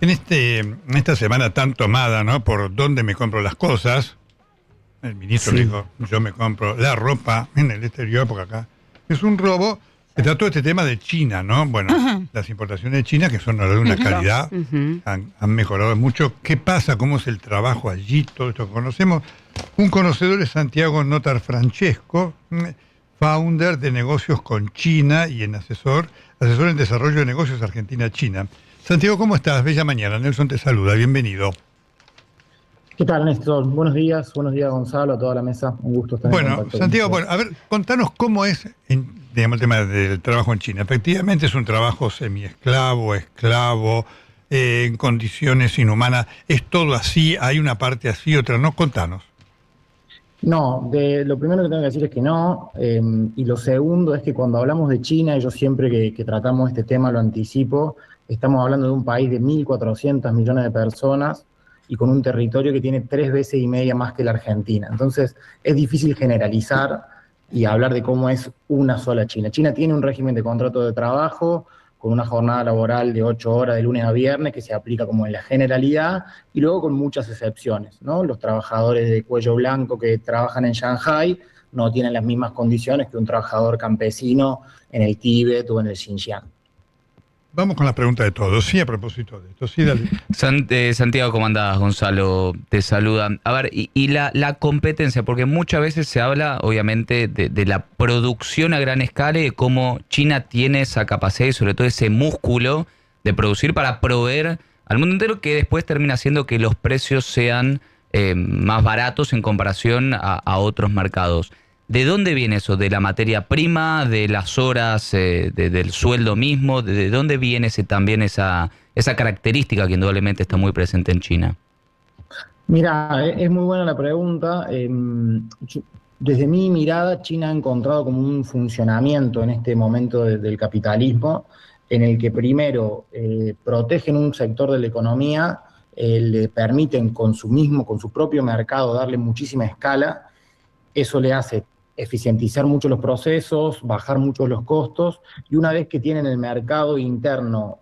En esta semana tan tomada, ¿no? Por dónde me compro las cosas, el ministro Sí. dijo, yo me compro la ropa en el exterior, porque acá es un robo. Está todo este tema de China, ¿no? Bueno, las importaciones de China, que son de una calidad, Ujú. han mejorado mucho. ¿Qué pasa? ¿Cómo es el trabajo allí? Todo esto que conocemos. Un conocedor es Santiago Notar Francesco, founder de negocios con China y asesor en desarrollo de negocios Argentina-China. Santiago, ¿cómo estás? Bella mañana. Nelson te saluda. Bienvenido. ¿Qué tal, Néstor? Buenos días, Gonzalo, a toda la mesa. Un gusto estar en Bueno, contacto con Santiago, ustedes. bueno, a ver, contanos cómo es, digamos, el tema del trabajo en China. Efectivamente es un trabajo semi-esclavo, esclavo, en condiciones inhumanas. ¿Es todo así? ¿Hay una parte así, otra no? Contanos. No, lo primero que tengo que decir es que no, y lo segundo es que cuando hablamos de China, y yo siempre que tratamos este tema lo anticipo, estamos hablando de un país de 1.400 millones de personas y con un territorio que tiene 3 veces y media más que la Argentina. Entonces, es difícil generalizar y hablar de cómo es una sola China. China tiene un régimen de contrato de trabajo con una jornada laboral de 8 horas de lunes a viernes que se aplica como en la generalidad y luego con muchas excepciones, ¿no? Los trabajadores de cuello blanco que trabajan en Shanghái no tienen las mismas condiciones que un trabajador campesino en el Tíbet o en el Xinjiang. Vamos con la pregunta de todos. Sí, a propósito de esto. Sí, dale. Santiago, ¿cómo andás? Gonzalo te saluda. A ver, y la competencia, porque muchas veces se habla, obviamente, de la producción a gran escala y de cómo China tiene esa capacidad y sobre todo ese músculo de producir para proveer al mundo entero, que después termina haciendo que los precios sean más baratos en comparación a otros mercados. ¿De dónde viene eso? ¿De la materia prima? ¿De las horas? ¿Del sueldo mismo? ¿De dónde viene también esa característica que indudablemente está muy presente en China? Mira, es muy buena la pregunta. Desde mi mirada, China ha encontrado como un funcionamiento en este momento del capitalismo, en el que primero protegen un sector de la economía, le permiten con su propio mercado, darle muchísima escala. Eso le hace eficientizar mucho los procesos, bajar mucho los costos, y una vez que tienen el mercado interno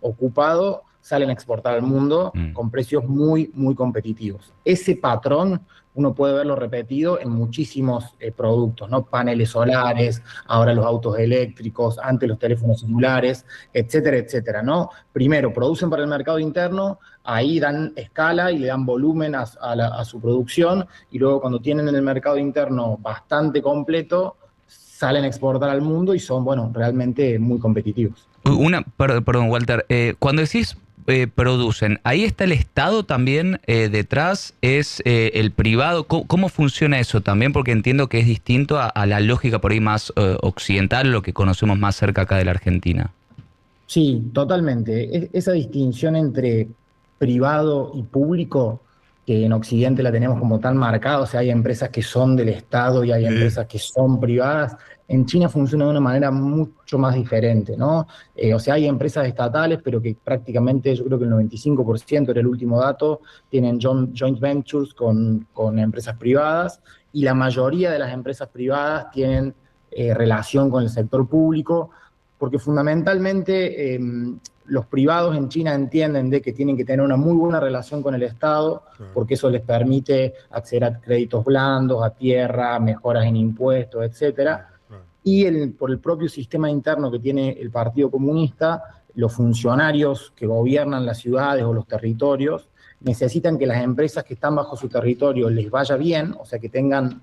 ocupado, salen a exportar al mundo Mm. con precios muy, muy competitivos. Ese patrón uno puede verlo repetido en muchísimos productos, ¿no? Paneles solares, ahora los autos eléctricos, antes los teléfonos celulares, etcétera, etcétera, ¿no? Primero, producen para el mercado interno, ahí dan escala y le dan volumen a su producción, y luego cuando tienen en el mercado interno bastante completo, salen a exportar al mundo y son, bueno, realmente muy competitivos. Perdón, Walter, cuando decís producen, ¿ahí está el Estado también detrás? ¿Es el privado? ¿Cómo funciona eso también? Porque entiendo que es distinto a la lógica por ahí más occidental, lo que conocemos más cerca acá de la Argentina. Sí, totalmente. Esa distinción entre privado y público, que en Occidente la tenemos como tan marcada, o sea, hay empresas que son del Estado y hay Sí. empresas que son privadas, en China funciona de una manera mucho más diferente, ¿no? O sea, hay empresas estatales, pero que prácticamente, yo creo que el 95% era el último dato, tienen joint ventures con empresas privadas, y la mayoría de las empresas privadas tienen relación con el sector público, porque fundamentalmente los privados en China entienden de que tienen que tener una muy buena relación con el Estado, Claro, porque eso les permite acceder a créditos blandos, a tierra, mejoras en impuestos, etcétera. claro. Y por el propio sistema interno que tiene el Partido Comunista, los funcionarios que gobiernan las ciudades o los territorios necesitan que las empresas que están bajo su territorio les vaya bien, o sea, que tengan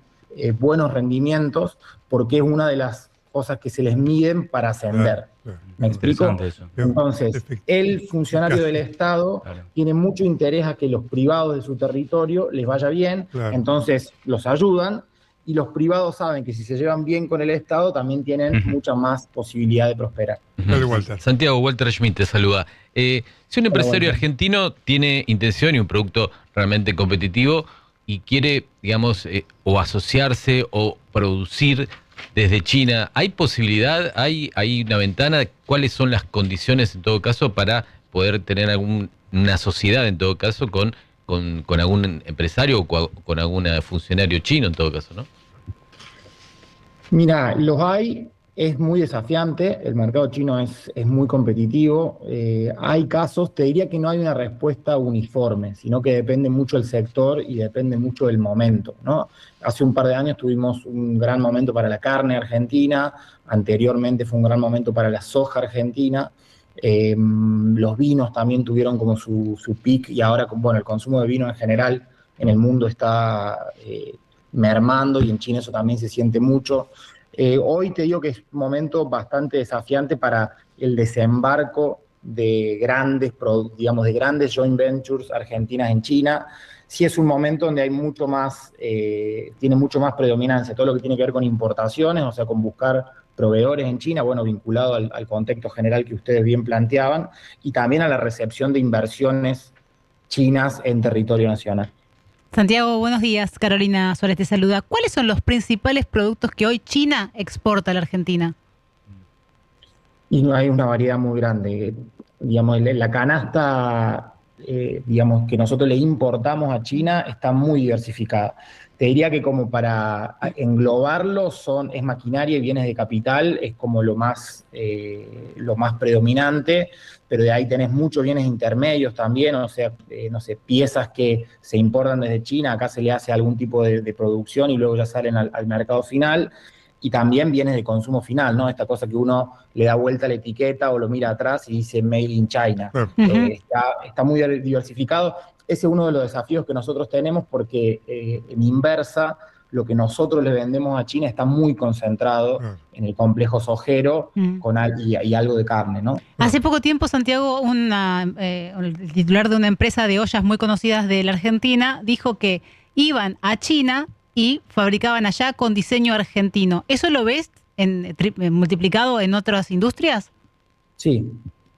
buenos rendimientos, porque es una de las cosas que se les miden para Claro, ascender. claro. ¿Me explico? Interesante eso. Entonces, el funcionario del Eficacia. Estado Claro. tiene mucho interés a que los privados de su territorio les vaya bien, Claro. entonces los ayudan, y los privados saben que si se llevan bien con el Estado también tienen Ujú. mucha más posibilidad de prosperar. Dale, Walter. Santiago, Walter Schmidt te saluda. Si un Hola, empresario Walter. argentino tiene intención y un producto realmente competitivo y quiere, digamos, o asociarse o producir desde China, ¿hay posibilidad, hay una ventana? ¿Cuáles son las condiciones en todo caso para poder tener una sociedad en todo caso con algún empresario o con algún funcionario chino en todo caso, ¿no? Mira, los hay, Es muy desafiante, el mercado chino es muy competitivo. Hay casos, te diría que no hay una respuesta uniforme, sino que depende mucho del sector y depende mucho del momento, ¿no? Hace un par de años tuvimos un gran momento para la carne argentina, anteriormente fue un gran momento para la soja argentina. Los vinos también tuvieron como su peak y ahora, bueno, el consumo de vino en general en el mundo está mermando y en China eso también se siente mucho. Hoy te digo que es un momento bastante desafiante para el desembarco de grandes, digamos, de grandes joint ventures argentinas en China. Sí es un momento donde hay mucho más, tiene mucho más predominancia, todo lo que tiene que ver con importaciones, o sea, con buscar proveedores en China, bueno, vinculado al contexto general que ustedes bien planteaban, y también a la recepción de inversiones chinas en territorio nacional. Santiago, buenos días. Carolina Suárez te saluda. ¿Cuáles son los principales productos que hoy China exporta a la Argentina? Y no hay una variedad muy grande. Digamos, la canasta, digamos, que nosotros le importamos a China está muy diversificada. Te diría que como para englobarlo es maquinaria y bienes de capital, es como lo más predominante, pero de ahí tenés muchos bienes intermedios también, o sea, no sé, piezas que se importan desde China, acá se le hace algún tipo de producción y luego ya salen al mercado final. Y también bienes de consumo final, ¿no? Esta cosa que uno le da vuelta a la etiqueta o lo mira atrás y dice Made in China. Está muy diversificado. Ese es uno de los desafíos que nosotros tenemos porque en inversa, lo que nosotros le vendemos a China está muy concentrado en el complejo sojero y algo de carne, ¿no? Hace poco tiempo, Santiago, el titular de una empresa de ollas muy conocidas de la Argentina, dijo que iban a China y fabricaban allá con diseño argentino. ¿Eso lo ves multiplicado en otras industrias? Sí,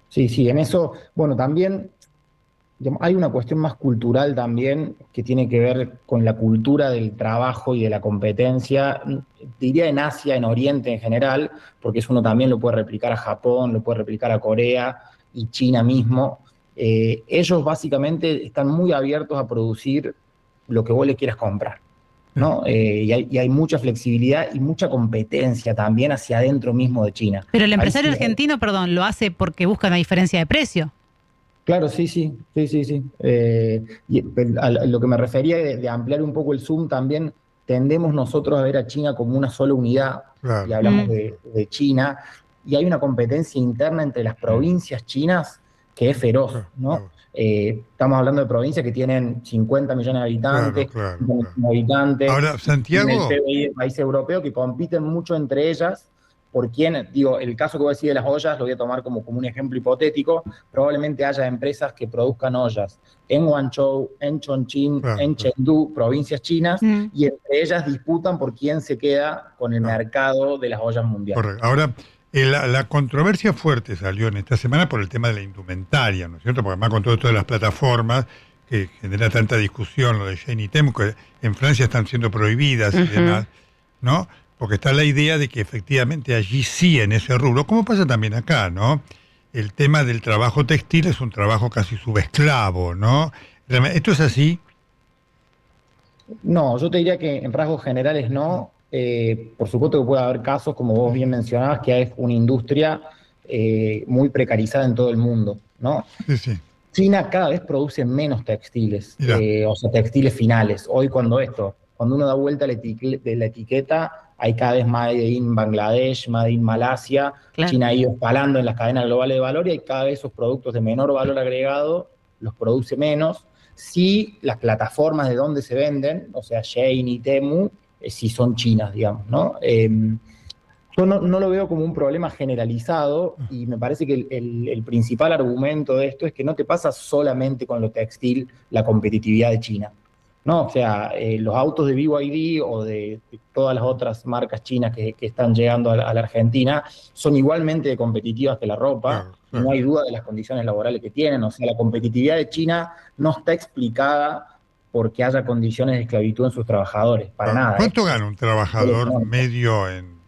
sí, en eso, bueno, también digamos, hay una cuestión más cultural también que tiene que ver con la cultura del trabajo y de la competencia, diría en Asia, en Oriente en general, porque eso uno también lo puede replicar a Japón, lo puede replicar a Corea y China mismo. Ellos básicamente están muy abiertos a producir lo que vos le quieras comprar, ¿no? Y hay mucha flexibilidad y mucha competencia también hacia adentro mismo de China. Pero el empresario argentino, perdón, lo hace porque busca una diferencia de precio. Claro, sí. A lo que me refería de ampliar un poco el zoom, también tendemos nosotros a ver a China como una sola unidad, y hablamos de China, y hay una competencia interna entre las provincias chinas que es feroz, ¿no? Estamos hablando de provincias que tienen 50 millones de habitantes, 50 millones de habitantes. Ahora, Santiago, el PBI del país europeo que compiten mucho entre ellas. Por quién, digo, el caso que voy a decir de las ollas, lo voy a tomar como un ejemplo hipotético, probablemente haya empresas que produzcan ollas en Guangzhou, en Chongqing, en Chengdu, provincias chinas, y entre ellas disputan por quién se queda con el mercado de las ollas mundiales. Correcto. Ahora, la controversia fuerte salió en esta semana por el tema de la indumentaria, ¿no es cierto? Porque además con todo esto de las plataformas, que genera tanta discusión, lo de Shein y Temu, que en Francia están siendo prohibidas y demás, ¿no? Porque está la idea de que efectivamente allí sí, en ese rubro, como pasa también acá, ¿no? El tema del trabajo textil es un trabajo casi subesclavo, ¿no? ¿Esto es así? No, yo te diría que en rasgos generales no. Por supuesto que puede haber casos, como vos bien mencionabas, que es una industria muy precarizada en todo el mundo, ¿no? Sí. China cada vez produce menos textiles, o sea, textiles finales. Hoy cuando uno da vuelta de la etiqueta, hay cada vez Made in Bangladesh, Made in Malasia, China ha ido escalando en las cadenas globales de valor y hay cada vez esos productos de menor valor agregado, los produce menos. Sí, las plataformas de donde se venden, o sea, Shein y Temu, sí son chinas, digamos, ¿no? Yo no lo veo como un problema generalizado y me parece que el principal argumento de esto es que no te pasa solamente con lo textil la competitividad de China, ¿no? O sea, los autos de BYD o de todas las otras marcas chinas que están llegando a la Argentina son igualmente competitivas que la ropa, no hay duda de las condiciones laborales que tienen, o sea, la competitividad de China no está explicada porque haya condiciones de esclavitud en sus trabajadores, para nada. ¿Cuánto gana un trabajador medio en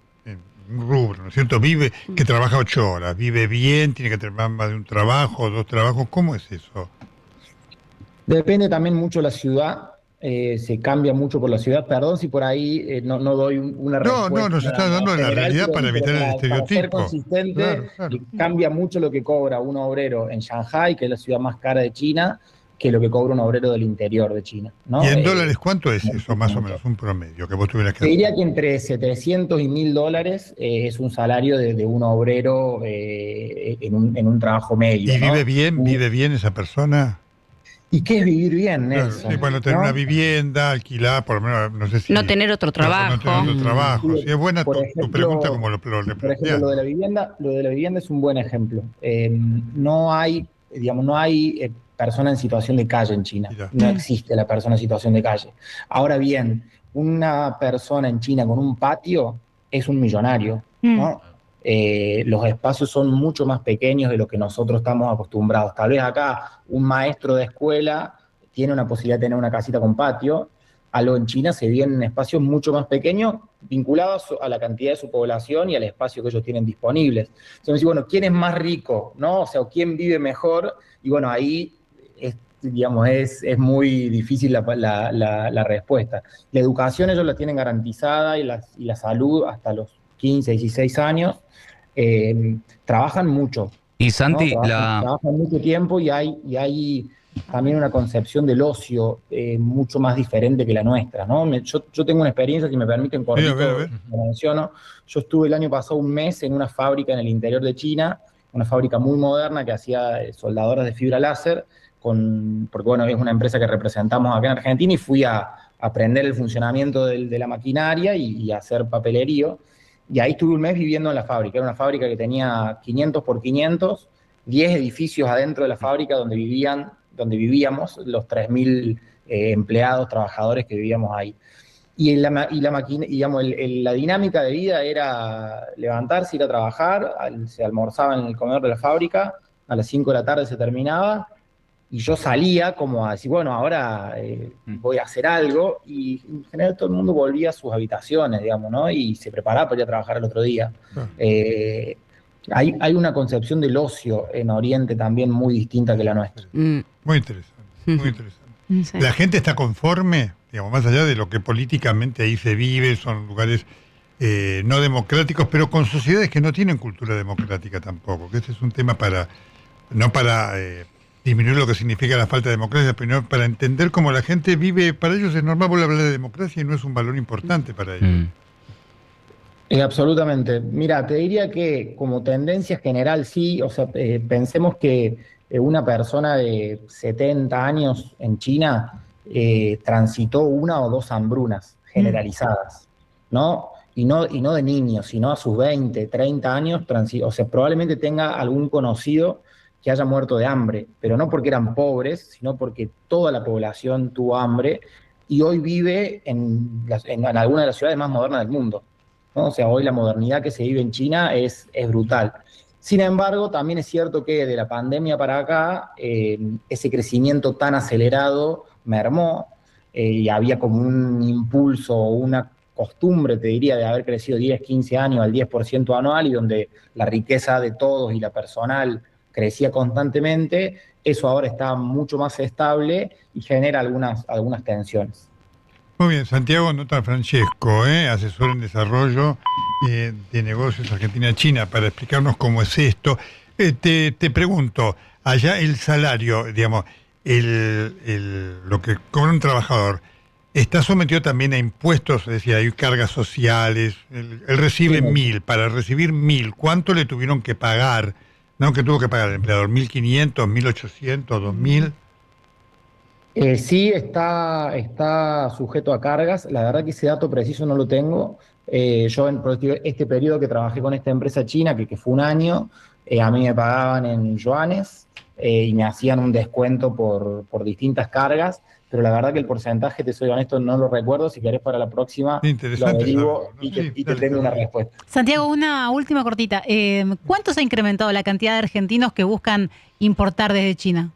un rubro, ¿no es cierto? Que trabaja 8 horas, vive bien, tiene que tener más de un trabajo, 2 trabajos, ¿cómo es eso? Depende también mucho de la ciudad. se cambia mucho por la ciudad. Perdón si por ahí no doy una respuesta. No, nos estás dando la realidad para evitar el Para ser estereotipo. consistente, Claro. cambia mucho lo que cobra un obrero en Shanghái, que es la ciudad más cara de China, que lo que cobra un obrero del interior de China, ¿no? ¿Y en dólares cuánto es eso, más o menos, un promedio que vos tuvieras que Te hacer? diría que entre 700 y 1.000 dólares es un salario de un obrero en un trabajo medio. ¿Y ¿no? vive bien esa persona? ¿Y qué es vivir bien, Claro, Nelson? sí, bueno, tener ¿no? una vivienda, alquilar, por lo menos, no sé si... No tener otro trabajo. No tener otro trabajo. Sí, Sí, es buena por tu ejemplo, pregunta como lo por ejemplo, planteas. lo de la vivienda es un buen ejemplo. No hay, digamos, no hay persona en situación de calle en China. Mirá. No existe la persona en situación de calle. Ahora bien, una persona en China con un patio es un millonario, ¿no? Los espacios son mucho más pequeños de lo que nosotros estamos acostumbrados. Tal vez acá un maestro de escuela tiene una posibilidad de tener una casita con patio. Algo en China se vive en espacios mucho más pequeños, vinculados a la cantidad de su población y al espacio que ellos tienen disponibles. Entonces, bueno, ¿quién es más rico? ¿No? O sea, ¿quién vive mejor? Y bueno, ahí digamos, es muy difícil la respuesta. La educación ellos la tienen garantizada y la salud hasta los 15, 16 años. Trabajan mucho. Y Santi, ¿no? Trabajan mucho tiempo y hay también una concepción del ocio mucho más diferente que la nuestra, ¿no? Yo tengo una experiencia, si me permiten, cortito, Sí, a ver. lo menciono. Yo estuve el año pasado un mes en una fábrica en el interior de China, una fábrica muy moderna que hacía soldadoras de fibra láser, porque bueno, es una empresa que representamos acá en Argentina, y fui a aprender el funcionamiento de la maquinaria y a hacer papelerío. Y ahí estuve un mes viviendo en la fábrica. Era una fábrica que tenía 500 por 500, 10 edificios adentro de la fábrica donde vivíamos los 3.000 empleados, trabajadores que vivíamos ahí. Y la dinámica de vida era levantarse, ir a trabajar, se almorzaba en el comedor de la fábrica, a las 5 de la tarde se terminaba, y yo salía como a decir, bueno, ahora voy a hacer algo, y en general todo el mundo volvía a sus habitaciones, digamos, ¿no? Y se preparaba para ir a trabajar el otro día. Hay una concepción del ocio en Oriente también muy distinta que la nuestra. Muy interesante, muy interesante. Sí. La gente está conforme, digamos, más allá de lo que políticamente ahí se vive, son lugares no democráticos, pero con sociedades que no tienen cultura democrática tampoco, que este es un tema no para disminuir lo que significa la falta de democracia, pero para entender cómo la gente vive. Para ellos es normal hablar de democracia y no es un valor importante para ellos. Absolutamente. Mira, te diría que como tendencia general sí, o sea, pensemos que una persona de 70 años en China transitó una o dos hambrunas generalizadas, ¿no? Y no de niños, sino a sus 20, 30 años, o sea, probablemente tenga algún conocido que haya muerto de hambre, pero no porque eran pobres, sino porque toda la población tuvo hambre y hoy vive en alguna de las ciudades más modernas del mundo, ¿no? O sea, hoy la modernidad que se vive en China es brutal. Sin embargo, también es cierto que de la pandemia para acá, ese crecimiento tan acelerado mermó, y había como un impulso, una costumbre, te diría, de haber crecido 10, 15 años al 10% anual, y donde la riqueza de todos y la personal crecía constantemente. Eso ahora está mucho más estable y genera algunas tensiones. Muy bien, Santiago Nota Francesco, asesor en desarrollo de negocios Argentina-China, para explicarnos cómo es esto. Te pregunto, allá el salario, digamos, lo que cobra un trabajador, ¿está sometido también a impuestos? Es decir, hay cargas sociales, él recibe 1.000, para recibir 1.000, ¿cuánto le tuvieron que pagar? ¿No? ¿Qué tuvo que pagar el empleador? ¿1.500, 1.800, 2.000? Sí, está sujeto a cargas. La verdad que ese dato preciso no lo tengo. Yo en este periodo que trabajé con esta empresa china, que fue un año, a mí me pagaban en yuanes y me hacían un descuento por distintas cargas, pero la verdad que el porcentaje, te soy honesto, no lo recuerdo. Si querés para la próxima lo averiguo y te tengo una respuesta. Santiago, una última cortita. ¿Cuánto se ha incrementado la cantidad de argentinos que buscan importar desde China?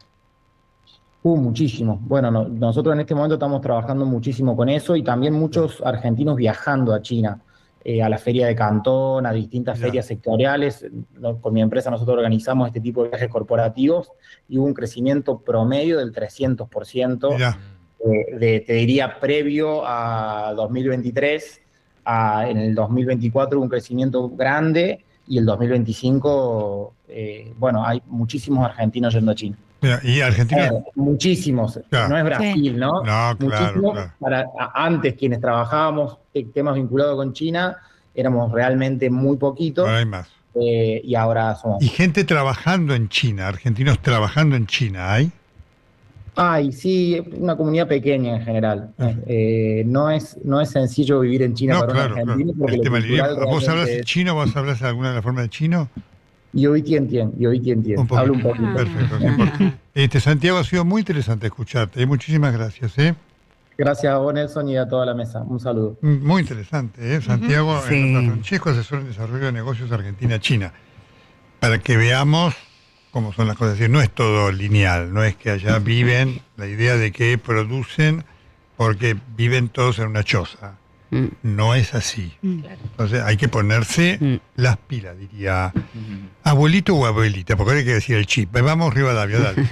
Muchísimo. Bueno, nosotros en este momento estamos trabajando muchísimo con eso, y también muchos argentinos viajando a China, a la feria de Cantón, a distintas ferias sectoriales. Con mi empresa nosotros organizamos este tipo de viajes corporativos y hubo un crecimiento promedio del 300% te diría, previo a 2023, en el 2024 un crecimiento grande y el 2025, bueno, hay muchísimos argentinos yendo a China. Mira, y Argentina. Muchísimos, Claro. no es Brasil, ¿no? No, claro, Muchísimos. claro. Antes, quienes trabajábamos temas vinculados con China, éramos realmente muy poquitos. Ahora hay más. Y ahora somos. Y gente trabajando en China, argentinos trabajando en China, ¿hay? Ay, sí, una comunidad pequeña en general. No es sencillo vivir en China No, para claro, un argentino. claro. Porque El lo tema del cultural idioma. ¿Vos hablas realmente chino? ¿Vos hablas alguna de la forma de chino? Yo hoy entiendo. Hablo un poquito. Perfecto, no importa. Santiago, ha sido muy interesante escucharte. Muchísimas gracias. Gracias a vos, Nelson, y a toda la mesa. Un saludo. Muy interesante. Santiago Sí. Francesco, asesor en desarrollo de negocios Argentina-China. Para que veamos cómo son las cosas. Es decir, no es todo lineal, no es que allá viven la idea de que producen porque viven todos en una choza. No es así. Entonces hay que ponerse las pilas, diría abuelito o abuelita, porque ahora hay que decir el chip. Vamos, Rivadavia, dale.